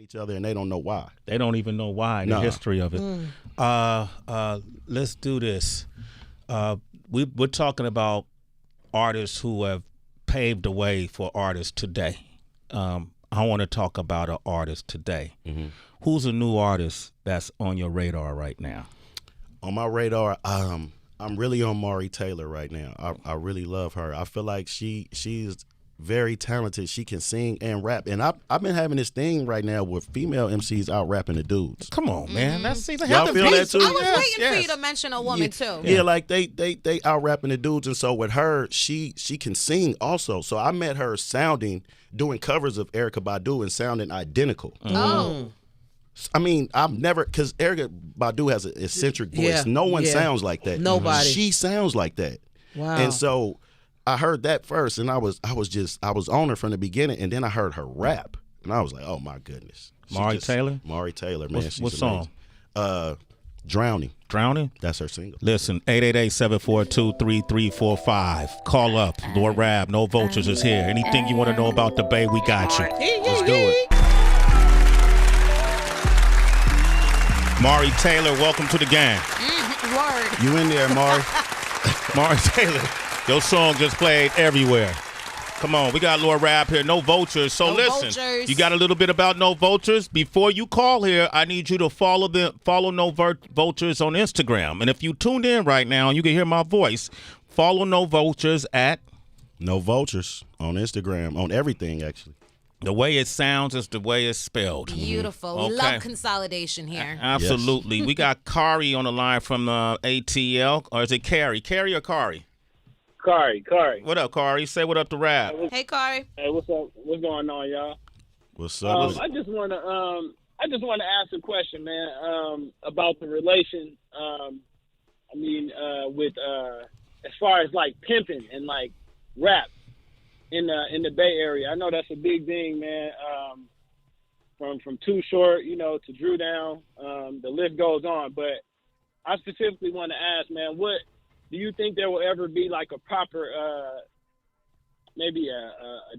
each other and they don't know why. They don't even know why, the history of it. Let's do this. We're talking about artists who have paved the way for artists today. I want to talk about an artist today. Who's a new artist that's on your radar right now? On my radar, I'm really on Maury Taylor right now. I really love her. I feel like she's very talented. She can sing and rap. And I've been having this thing right now with female MCs out rapping the dudes. Come on, man. That's y'all feel that too? I was waiting for you to mention a woman too. Yeah, like they out rapping the dudes, and so with her, she can sing also. So I met her doing covers of Erykah Badu and sounding identical. Oh. I mean, I've never, because Erykah Badu has an eccentric voice. Yeah, No one sounds like that. Nobody. She sounds like that. Wow. And so I heard that first, and I was on her from the beginning, and then I heard her rap, and I was like, oh my goodness. Maury Taylor, man. What song? Drowning. Drowning? That's her single. Listen, 888-742-3345. Call up. Lord Rab, No Vultures is here. Anything you want to know about the Bay, we got you. Let's do it. Maury Taylor, welcome to the gang. Word. You in there, Maury? Maury Taylor, your song just played everywhere. Come on, we got Lord Rab here, No Vultures. So listen, Vultures. You got a little bit about No Vultures. Before you call here, I need you to follow No Vultures on Instagram. And if you tuned in right now and you can hear my voice, follow No Vultures at No Vultures on Instagram, on everything actually. the way it sounds is the way it's spelled. Beautiful. Okay. We love consolidation here. Absolutely. We got Kari on the line from ATL, or is it Carrie? Carrie or Kari? Kari. What up, Kari? Say what up to Rab. Hey, Kari. Hey, what's up? What's going on, y'all? What's up? I just want to ask a question, man, about the relation. With as far as like pimping and like rap in the Bay Area. I know that's a big thing, man. From Too Short, to Drew Down. The list goes on, but I specifically want to ask, man, what do you think there will ever be like a proper, maybe a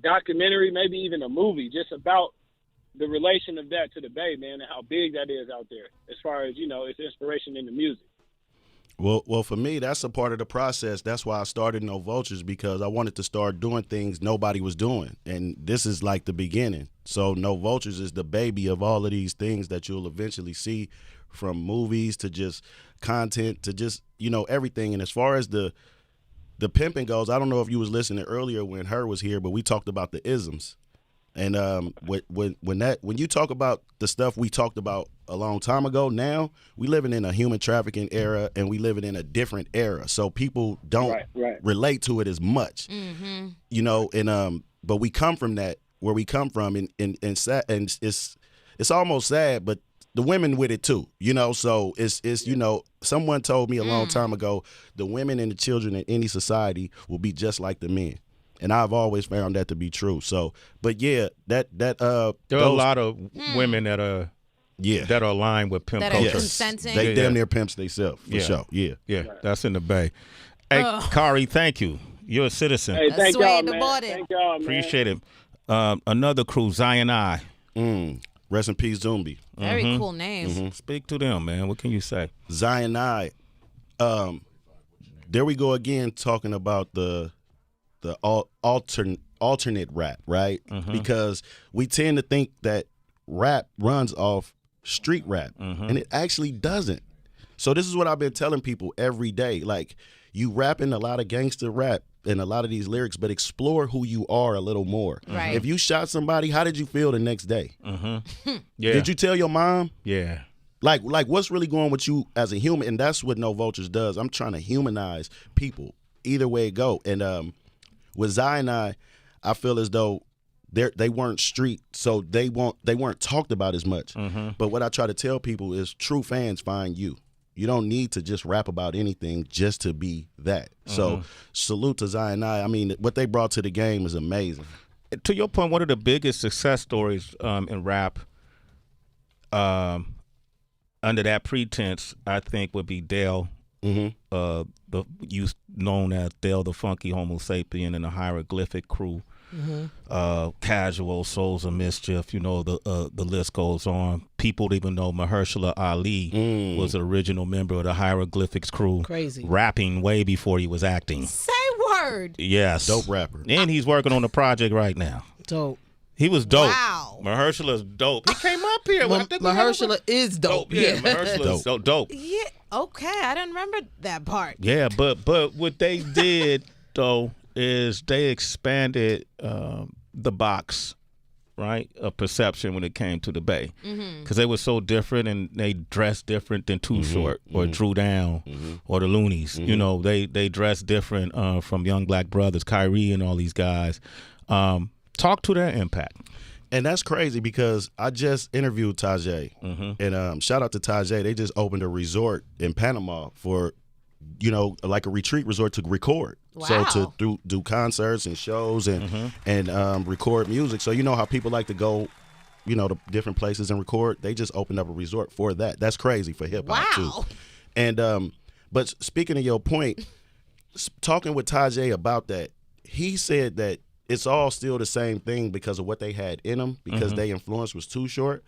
documentary, maybe even a movie just about the relation of that to the Bay, man, and how big that is out there as far as, its inspiration in the music? Well, for me, that's a part of the process. That's why I started No Vultures, because I wanted to start doing things nobody was doing. And this is like the beginning. So No Vultures is the baby of all of these things that you'll eventually see, from movies to just content to just, everything. And as far as the pimping goes, I don't know if you was listening earlier when Her was here, but we talked about the isms. And when you talk about the stuff we talked about a long time ago, now we living in a human trafficking era, and we living in a different era. So people don't relate to it as much, but we come from that, where we come from, and it's almost sad, but the women with it too, so it's someone told me a long time ago, the women and the children in any society will be just like the men. And I've always found that to be true. So, but yeah, there are a lot of women that are aligned with pimp that culture. Are consenting. They damn near pimps themselves for sure. Yeah, that's in the Bay. Hey, Kari, thank you. You're a citizen. Hey, thank y'all, man. Thank y'all, man. Appreciate it. Another crew, Zion I. Rest in peace, Zumbi. Very cool name. Speak to them, man. What can you say? Zion I. There we go again, talking about the alternate rap, right? Because we tend to think that rap runs off street rap, and it actually doesn't. So this is what I've been telling people every day. Like, you rapping a lot of gangster rap and a lot of these lyrics, but explore who you are a little more. Right. If you shot somebody, how did you feel the next day? Yeah. Did you tell your mom? Yeah. Like what's really going with you as a human? And that's what No Vultures does. I'm trying to humanize people either way it go. And with Zion I feel as though they weren't street, so they weren't talked about as much. But what I try to tell people is, true fans find you. You don't need to just rap about anything just to be that. So salute to Zion I. I mean, what they brought to the game is amazing. To your point, one of the biggest success stories in rap, under that pretense, I think would be Dale. The youth known as Dale the Funky Homo Sapien and the Hieroglyphic crew. Casual, Souls of Mischief. You know, the list goes on. People even know Mahershala Ali was an original member of the Hieroglyphics crew. Crazy. Rapping way before he was acting. Say word. Yes. Dope rapper. And he's working on a project right now. Dope. He was dope. Wow. Mahershala's dope. He came up here. Mahershala is dope. Yeah, Mahershala's dope. Yeah. Okay. I didn't remember that part. Yeah, but what they did though is they expanded the box, right, of perception when it came to the Bay, because they were so different and they dressed different than Too Short or Drew Down or the Loonies. You know, they dressed different from Young Black Brothers, Kyrie, and all these guys. Talk to their impact. And that's crazy because I just interviewed Tajay. And shout out to Tajay. They just opened a resort in Panama for, you know, like a retreat resort to record. Wow. So to do concerts and shows and record music. So you know how people like to go, you know, to different places and record. They just opened up a resort for that. That's crazy for hip hop too. And but speaking of your point, talking with Tajay about that, he said that it's all still the same thing because of what they had in them, because their influence was Too Short,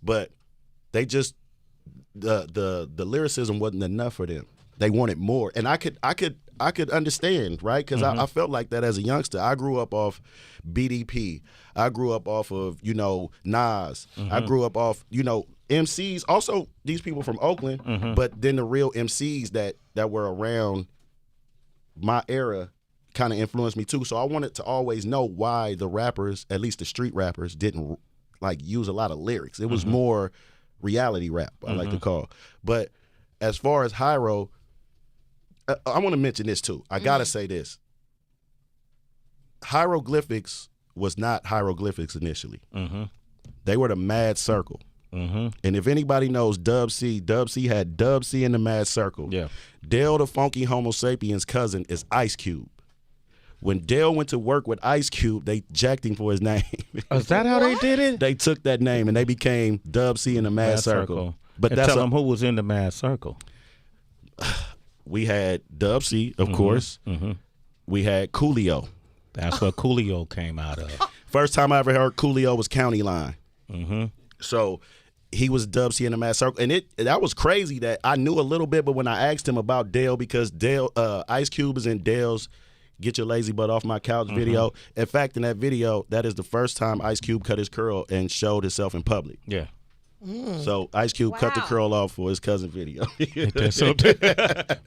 but they just the lyricism wasn't enough for them. They wanted more, and I could understand, right? Because I felt like that as a youngster. I grew up off BDP. I grew up off of, you know, Nas. I grew up off, you know, MCs. Also, these people from Oakland, but then the real MCs that were around my era kind of influenced me too. So I wanted to always know why the rappers, at least the street rappers, didn't like use a lot of lyrics. It was more reality rap, I like to call. But as far as Hiero, I want to mention this too. I gotta say this. Hieroglyphics was not Hieroglyphics initially. They were the Mad Circle. And if anybody knows Dub C had Dub C in the Mad Circle. Yeah. Dale the Funky Homo Sapiens' cousin is Ice Cube. When Dale went to work with Ice Cube, they jacked him for his name. Is that how they did it? They took that name and they became Dub C in the Mad Circle. But and tell them who was in the Mad Circle. We had Dub C, of course. We had Coolio. That's where Coolio came out of. First time I ever heard Coolio was County Line. So he was Dub C in the Mad Circle. And that was crazy that I knew a little bit, but when I asked him about Dale, because Dale, Ice Cube is in Dale's Get Your Lazy Butt Off My Couch video. In fact, in that video, that is the first time Ice Cube cut his curl and showed himself in public. Yeah. So Ice Cube cut the curl off for his cousin video. We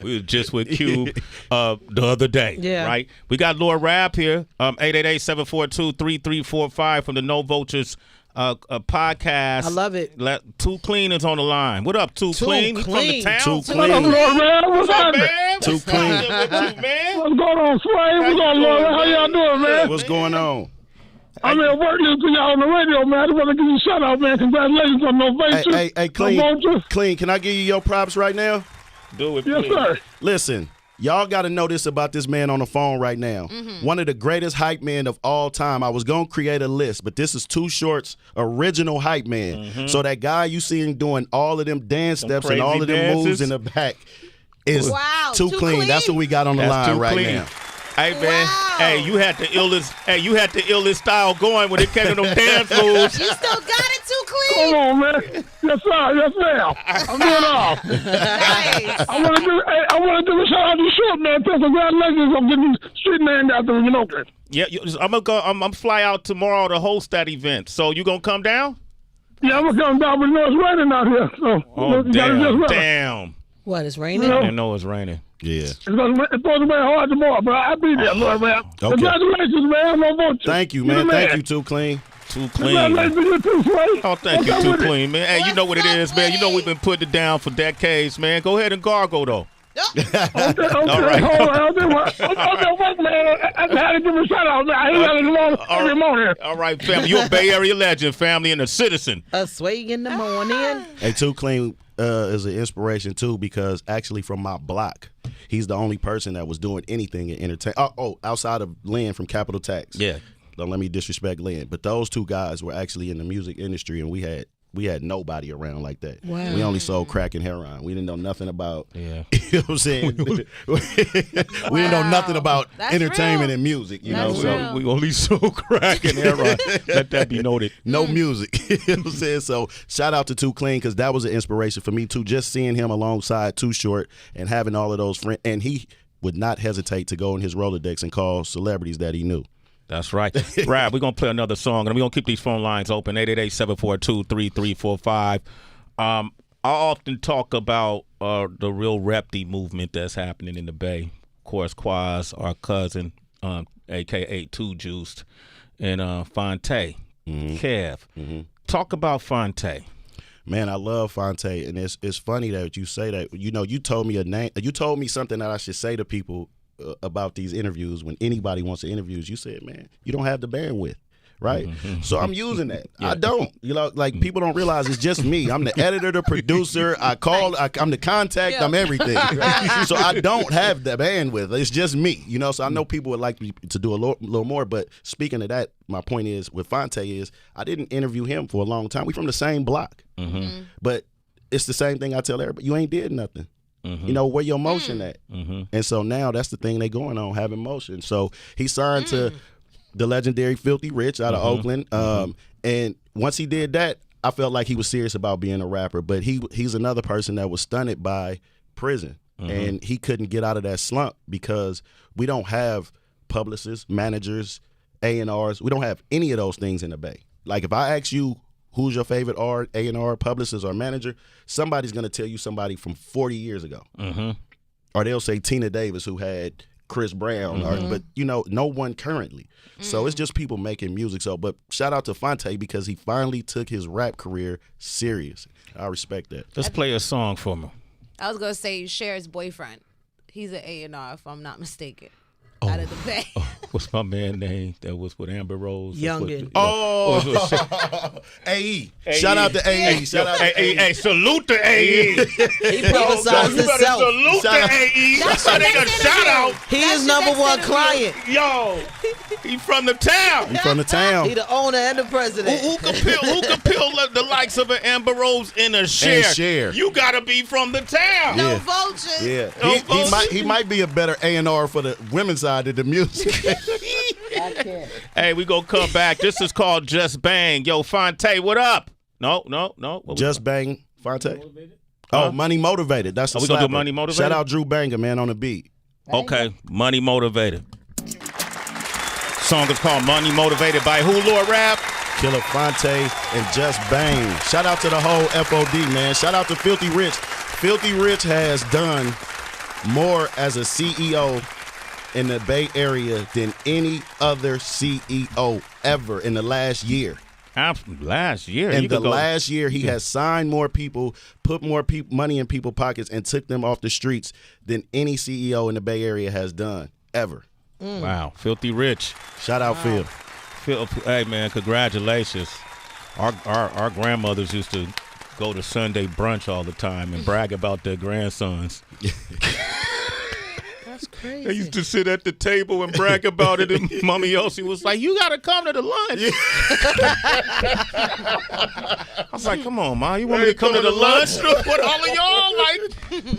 were just with Cube the other day, right? We got Lord Rap here, 888-742-3345 from the No Vultures podcast. I love it. Too Clean is on the line. What up, Too Clean? From the town? Too Clean. What's up, man? Too Clean. What's going on, Sway? What's going on, How y'all doing, man? What's going on? I'm at work listening to y'all on the radio, man. I just want to give you a shout out, man. Congratulations on no Vultures. Hey, Clean, can I give you your props right now? Do it, yes, please. sir. Listen, y'all got to know this about this man on the phone right now. One of the greatest hype men of all time. I was going to create a list, but this is Too Short's original hype man. So that guy you see him doing all of them dance steps and all of them moves in the back is Too Clean. That's what we got on the line right now. Hey man, hey, you had the illest style going when it came to them dance moves. You still got it, Too Clean? Come on, man. Yes, sir. Yes, ma'am. I'm doing all. Nice. I want to do a shout out to Short, man. Congratulations on getting street named after him in Oakland. Yeah, I'm gonna fly out tomorrow to host that event. So you gonna come down? Yeah, I'm gonna come down, but you know it's raining out here. So damn. What, it's raining? I didn't know it was raining. Yeah. It's supposed to rain hard tomorrow, bro. I'll be there, Lord, man. Okay. Congratulations, man. No Vultures. Thank you, man. Thank you, Too Clean. Too Clean. Oh, thank you, Too Clean, man. Hey, you know what it is, man. You know we've been putting it down for decades, man. Go ahead and gargle, though. Okay, all right. Hold on, man. I had to give a shout out, man. I ain't got it every morning. All right, family. You're a Bay Area legend, family, and a citizen. A sway in the morning. Hey, Too Clean is an inspiration, too, because actually from my block, he's the only person that was doing anything in entertainment. Outside of Lynn from Capital Tax. Yeah. Don't let me disrespect Lynn. But those two guys were actually in the music industry, and we we had nobody around like that. Wow. We only sold crack and heroin. We didn't know nothing about. Yeah. You know what I'm saying? We didn't know nothing about That's entertainment real. and music. You That's know, so real. We only sold crack and heroin. Let that be noted. no music. You know what I'm saying? So shout out to Too Clean because that was an inspiration for me too. Just seeing him alongside Too Short and having all of those friends, and he would not hesitate to go in his Rolodex and call celebrities that he knew. That's right. Rap, we're going to play another song, and we're going to keep these phone lines open, 888-742-3345. I often talk about the real repty movement that's happening in the Bay. Of course, Quaz, our cousin, a.k.a. Too Juiced, and Fonté, Kev. Talk about Fonté. Man, I love Fonte, and it's funny that you say that. You know, you told me a name. You told me something that I should say to people about these interviews. When anybody wants to interview, you said, "Man, you don't have the bandwidth." Right, so I'm using that. I don't, like people don't realize it's just me. I'm the editor, the producer. I'm the contact. I'm everything. Right? So I don't have the bandwidth. It's just me, So I know people would like me to do a little more. But speaking of that, my point is with Fonte is I didn't interview him for a long time. We from the same block, but it's the same thing I tell everybody. You ain't did nothing. Where your motion at? And so now that's the thing they going on, having motion. So he signed to the legendary Philthy Rich out of Oakland. And once he did that, I felt like he was serious about being a rapper. But he's another person that was stunted by prison. And he couldn't get out of that slump because we don't have publicists, managers, A&Rs. We don't have any of those things in the Bay. Like if I ask you who's your favorite A&R, publicist, or manager, somebody's going to tell you somebody from 40 years ago. Or they'll say Tina Davis, who had Chris Brown, but no one currently. So it's just people making music. So, but shout out to Fonte because he finally took his rap career serious. I respect that. Let's play a song for me. I was gonna say Cher's boyfriend. He's an A&R, if I'm not mistaken. Out of the Bay. What's my man name that was with Amber Rose? Youngin. AE. Shout out to AE. Shout out to AE. Hey, salute to AE. He publicized himself. Salute to AE. That's I your think a next shout out. interview. He That's is your number next one interview. client. Yo, he from the town. He from the town. He the owner and the president. Who can peel the likes of an Amber Rose in a Cher? And Cher. You gotta be from the town. No Yeah. vultures. Yeah, No, he might be a better A&R for the women's side of the music. Hey, we gonna come back. This is called Just Bang. Yo, Fonte, what up? No. What Just Bang, Fonte. Oh, Money Motivated. That's a we gonna do slapper. Money Motivated? Shout out Drew Banger, man, on the beat. Okay, Money Motivated. Song is called Money Motivated by who, Lord Rap? Killa Fonte and Just Bang. Shout out to the whole FOD, man. Shout out to Philthy Rich. Philthy Rich has done more as a CEO in the Bay Area than any other CEO ever in the last year. Last year. In the last year, he has signed more people, put more money in people's pockets, and took them off the streets than any CEO in the Bay Area has done ever. Wow, Philthy Rich. Shout out Phil. Hey man, congratulations. Our grandmothers used to go to Sunday brunch all the time and brag about their grandsons. That's crazy. They used to sit at the table and brag about it, and Mommy Elsie was like, "You gotta come to the lunch." I was like, "Come on, Ma, you want me to come to the lunch with all of y'all?" Like,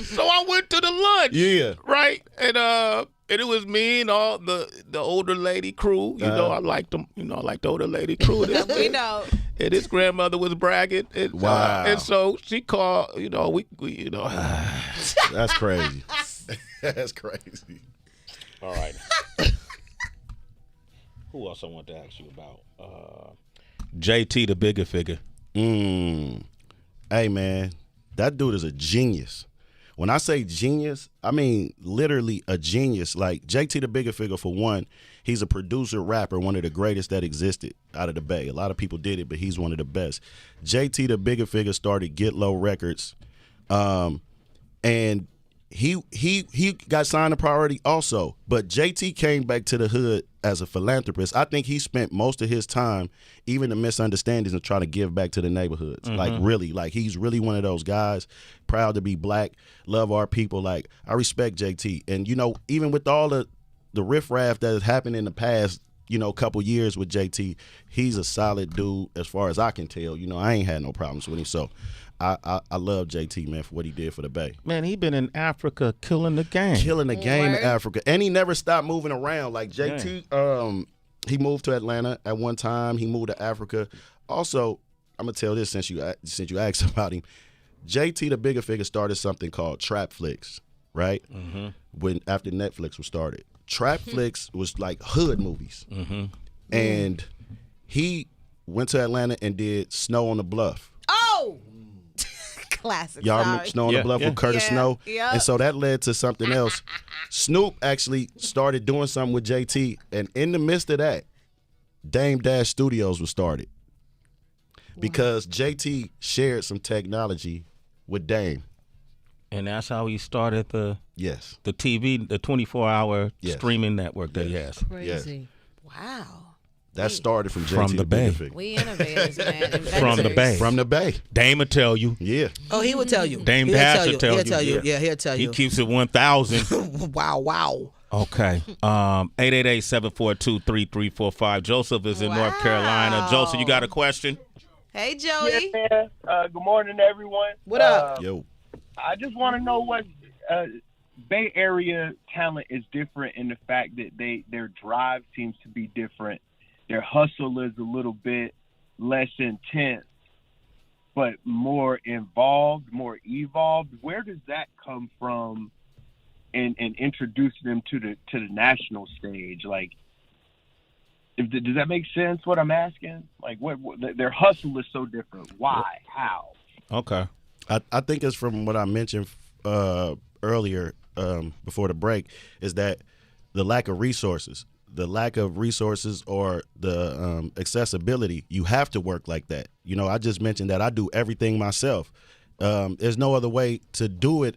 so I went to the lunch. Yeah. Right, and it was me and all the older lady crew. You know, I liked them. You know, I liked the older lady crew. We know. And his grandmother was bragging. And, Wow. And so she called. You know, we That's crazy. That's crazy. All right. Who else I want to ask you about? JT, the Bigga Figga. Hey, man, that dude is a genius. When I say genius, I mean literally a genius. Like JT, the Bigga Figga, for one, he's a producer, rapper, one of the greatest that existed out of the Bay. A lot of people did it, but he's one of the best. JT, the Bigga Figga, started Get Low Records, and he got signed to Priority also. But JT came back to the hood as a philanthropist. I think he spent most of his time, even the misunderstandings, and trying to give back to the neighborhoods. Like really, like he's really one of those guys, proud to be black, love our people. Like I respect JT. And you know, even with all the riffraff that has happened in the past, couple years with JT. He's a solid dude as far as I can tell. I ain't had no problems with him. So I love JT, man, for what he did for the Bay. Man, he been in Africa killing the game. Killing the game in Africa. And he never stopped moving around. Like JT, he moved to Atlanta at one time. He moved to Africa. Also, I'm going to tell this since you asked about him. JT, the Bigga Figga, started something called Trap Flicks, right? Mm-hmm. After Netflix was started. Trap Flicks was like hood movies. Mm-hmm. And he went to Atlanta and did Snow on the Bluff. Oh! Classic. Y'all remember Snow on the Bluff with Curtis Snow? Yeah. And so that led to something else. Snoop actually started doing something with JT, and in the midst of that, Dame Dash Studios was started because JT shared some technology with Dame. And that's how he started the TV, the 24-hour streaming network that he has. Crazy. Wow. That started from JT the Bay. We innovators, man. Inventors. From the Bay. Dame will tell you. Yeah. Oh, he would tell you. Dame Dash will tell you. He'll tell you. Yeah, he'll tell you. He keeps it 1,000. Wow. Okay. 888-742-3345. Joseph is in North Carolina. Joseph, you got a question? Hey, Joey. Yeah, good morning, everyone. What up? Yo. I just want to know what Bay Area talent is different in the fact that their drive seems to be different. Their hustle is a little bit less intense, but more involved, more evolved. Where does that come from in introducing them to the national stage? Like, does that make sense, what I'm asking? Like, what their hustle is so different. Why? How? Okay. I think it's from what I mentioned earlier before the break, is that the lack of resources. The lack of resources or the accessibility, you have to work like that. I just mentioned that I do everything myself. There's no other way to do it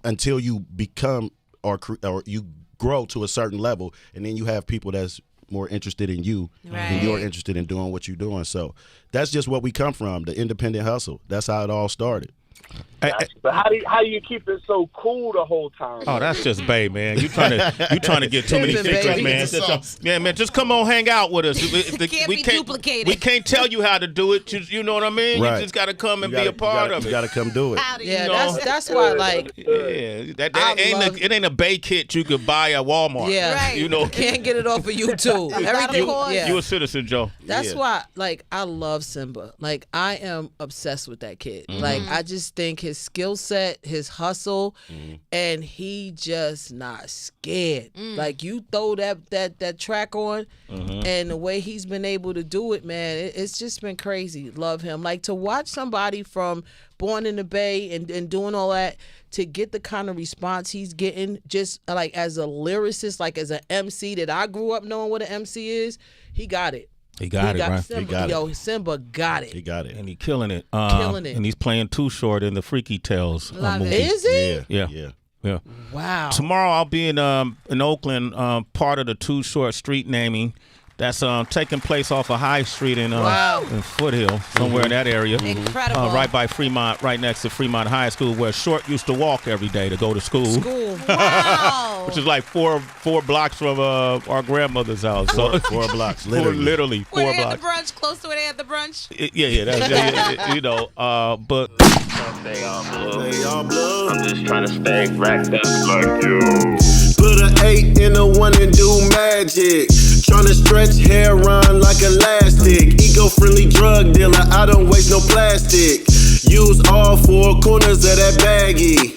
until you become or you grow to a certain level, and then you have people that's more interested in you and you're interested in doing what you're doing. So that's just what we come from, the independent hustle. That's how it all started. But how do you keep it so cool the whole time? Oh, that's just Bay, man. You trying to get too many secrets, man. Yeah, man. Just come on, hang out with us. Can't be duplicated. We can't tell you how to do it. You know what I mean? Right. You just got to come and be a part of it. You got to come do it. Yeah, that's why, like, it ain't a Bay kit you could buy at Walmart. Yeah, right. You can't get it off of YouTube. Everything. You a citizen, Joe. That's why, like, I love Simba. Like, I am obsessed with that kid. Mm-hmm. Like, I just think his skill set, his hustle, and he just not scared. Like, you throw that track on, and the way he's been able to do it, man, it's just been crazy. Love him. Like, to watch somebody from born in the Bay and doing all that, to get the kind of response he's getting, just like as a lyricist, like as an MC that I grew up knowing what an MC is, he got it. He got it, right? He got it. Yo, Simba got it. He got it. And he killing it. Killing it. And he's playing Too Short in the Freaky Tales movie. Is he? Yeah. Wow. Tomorrow I'll be in Oakland, part of the Too Short street naming. That's taking place off of High Street in Foothill, somewhere in that area. Incredible. Right by Fremont, right next to Fremont High School, where Short used to walk every day to go to school. Wow. Which is like four blocks from our grandmother's house. So 4 blocks, literally 4 Where they blocks. had the brunch, close to where they had the brunch. But Stay on blue. I'm just trying to stay racked up like you. Put an 8 in a 1 and do magic. Tryna stretch hair on like elastic. Eco-friendly drug dealer, I don't waste no plastic. Use all 4 corners of that baggie.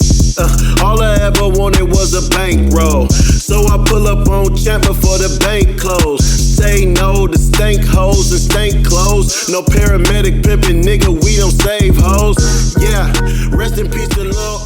All I ever wanted was a bankroll. So I pull up on Champ before the bank close. Say no to stank hoes and stank clothes. No paramedic pimpin', nigga, we don't save hoes. Yeah, rest in peace to Lil